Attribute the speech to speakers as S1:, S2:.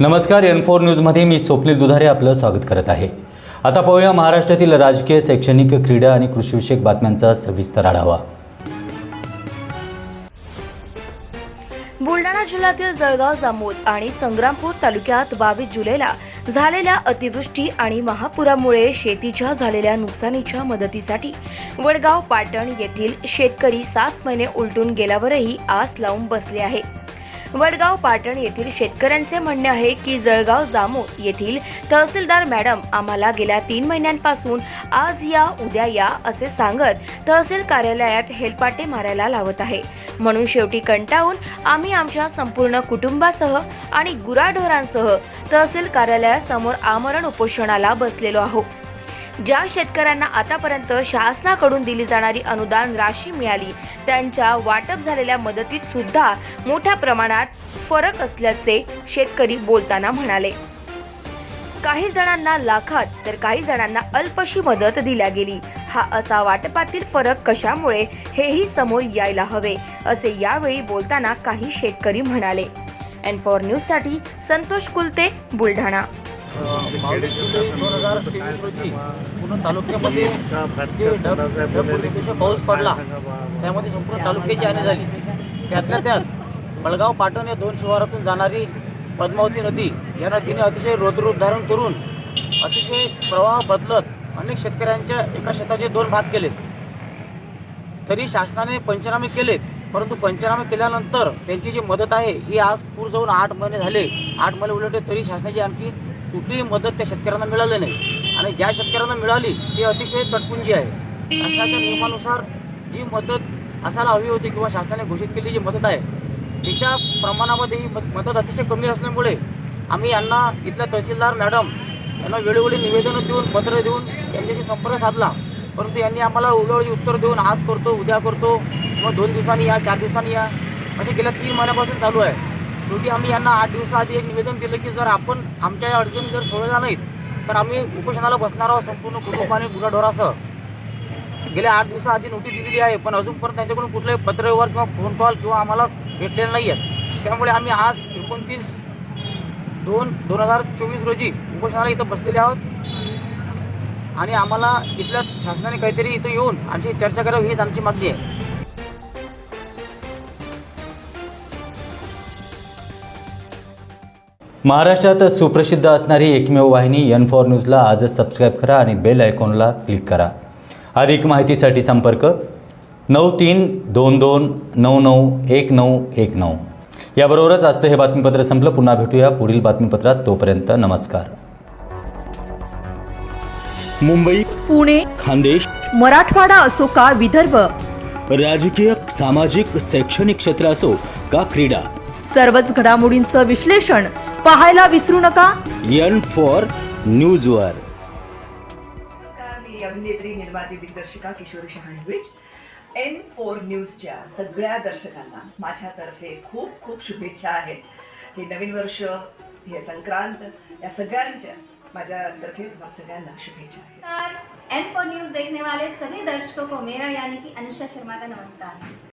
S1: नमस्कार, N4 न्यूजमध्ये मी स्वप्नील दुधारे आपलं स्वागत करत आहे। आता पाहूया महाराष्ट्रातील राजकीय, शैक्षणिक, क्रीडा आणि कृषीविषयक बातम्यांचा सविस्तर आढावा।
S2: बुलढाणा जिल्ह्यातील जळगाव, जामोद आणि संग्रामपूर तालुक्यात 22 जुलैला झालेल्या अतिवृष्टी आणि महापुरामुळे शेतीच्या झालेल्या नुकसानीच्या मदतीसाठी वडगाव पाटण येथील शेतकरी 7 महिने उलटून गेल्यावरही आस लावून बसले आहे। वडगाव पाटण येथील शेतकऱ्यांचे म्हणणे आहे की जळगाव, जामोद येथील तहसीलदार मॅडम आम्हाला गेल्या 3 महिन्यांपासून आज या उद्या या असे सांगत तहसील कार्यालयात हेलपाटे मारायला लावत आहे। म्हणून शेवटी कंटाळून आम्ही आमच्या संपूर्ण कुटुंबासह आणि गुराढोरांसह तहसील कार्यालयासमोर आमरण उपोषणाला बसलेलो आहोत। ज्या शेतकऱ्यांना आतापर्यंत शासनाकडून दिली जाणारी अनुदान राशी मिळाली, त्यांच्या वाटप झालेल्या मदतीत सुद्धा मोठ्या प्रमाणात फरक असल्याचे शेतकरी बोलताना म्हणाले। काही जणांना लाखात तर काही जणांना अल्पशी मदत दिल्या गेली। हा असा वाटपातील फरक कशामुळे हेही समोर यायला हवे, असे यावेळी बोलताना काही शेतकरी म्हणाले। N4 न्यूज साठी संतोष कुलते, बुलढाणा।
S3: 2023 रोजी पूर्ण तालुक्यामध्ये जे ढगफुटीपेक्षा पाऊस पडला, त्यामध्ये संपूर्ण तालुक्याची हानी झाली। त्यातल्या त्यात बळगाव पाटण या 2 शिवारातून जाणारी पद्मावती नदी या नदीने अतिशय रौद्ररूप धारण करून अतिशय प्रवाह बदलत अनेक शेतकऱ्यांच्या एका शेताचे 2 भाग केले। तरी शासनाने पंचनामे केलेत, परंतु पंचनामे केल्यानंतर त्यांची जी मदत आहे ही आज पूर जाऊन 8 महिने झाले। 8 महिने उलटले तरी शासनाची आणखी कुठलीही मदत त्या शेतकऱ्यांना मिळाली नाही आणि ज्या शेतकऱ्यांना मिळाली ते अतिशय तटपुंजी आहे। शासनाच्या नियमानुसार जी मदत असायला हवी होती किंवा शासनाने घोषित केलेली जी मदत आहे त्याच्या प्रमाणामध्ये ही मदत अतिशय कमी असल्यामुळे आम्ही यांना इथल्या तहसीलदार मॅडम यांना वेळोवेळी निवेदनं देऊन, पत्र देऊन यांच्याशी संपर्क साधला, परंतु यांनी आम्हाला वेळोवेळी उत्तर देऊन आज करतो, उद्या करतो, मग 2 दिवसांनी या, 4 दिवसांनी या, म्हणजे गेल्या 3 महिन्यापासून चालू आहे। शेवटी आम्ही यांना 8 दिवसाआधी एक निवेदन दिलं की जर आपण आमच्या या अडचणी जर सोडवल्या नाहीत तर आम्ही उपोषणाला बसणार आहोत संपूर्ण कुटुंब आणि गुराढोरासह। गेल्या 8 दिवसाआधी नोटीस दिलेली आहे, पण अजूनपर्यंत त्यांच्याकडून कुठलाही पत्रव्यवहार किंवा फोन कॉल किंवा आम्हाला भेटलेलं नाही आहे। त्यामुळे आम्ही आज 29/2/2024 रोजी उपोषणाला इथं बसलेले आहोत आणि आम्हाला इथल्या शासनाने काहीतरी इथं येऊन आमची चर्चा करावी हीच आमची मागणी आहे।
S1: महाराष्ट्रात सुप्रसिद्ध असणारी एकमेव वाहिनी N4 न्यूजला आजच सबस्क्राईब करा आणि बेल आयकॉनला क्लिक करा। अधिक माहितीसाठी संपर्क 9322991919। याबरोबरच आजचं हे बातमीपत्र संपलं। पुन्हा भेटूया पुढील बातमीपत्रात, तोपर्यंत नमस्कार।
S4: मुंबई,
S5: पुणे,
S4: खानदेश,
S5: मराठवाडा असो का विदर्भ,
S4: राजकीय, सामाजिक, शैक्षणिक क्षेत्र असो का क्रीडा,
S5: सर्वच घडामोडींचं विश्लेषण पाहायला विसरू नका
S4: N4 न्यूजवर।
S6: नमस्कार, मी अभिनेत्री, निर्माती, दिग्दर्शिका किशोरी शहाणविज। N4 न्यूजच्या सगळ्या दर्शकांना माझ्यातर्फे खूप खूप शुभेच्छा आहेत। हे नवीन वर्ष, हे संक्रांत, या सगळ्यांच्या माझ्यातर्फे तुम्हाला सगळ्यांना शुभेच्छा आहेत।
S7: N4 न्यूज़ देखने वाले सभी दर्शकों को मेरा यानी कि अनुषा शर्मा का नमस्कार।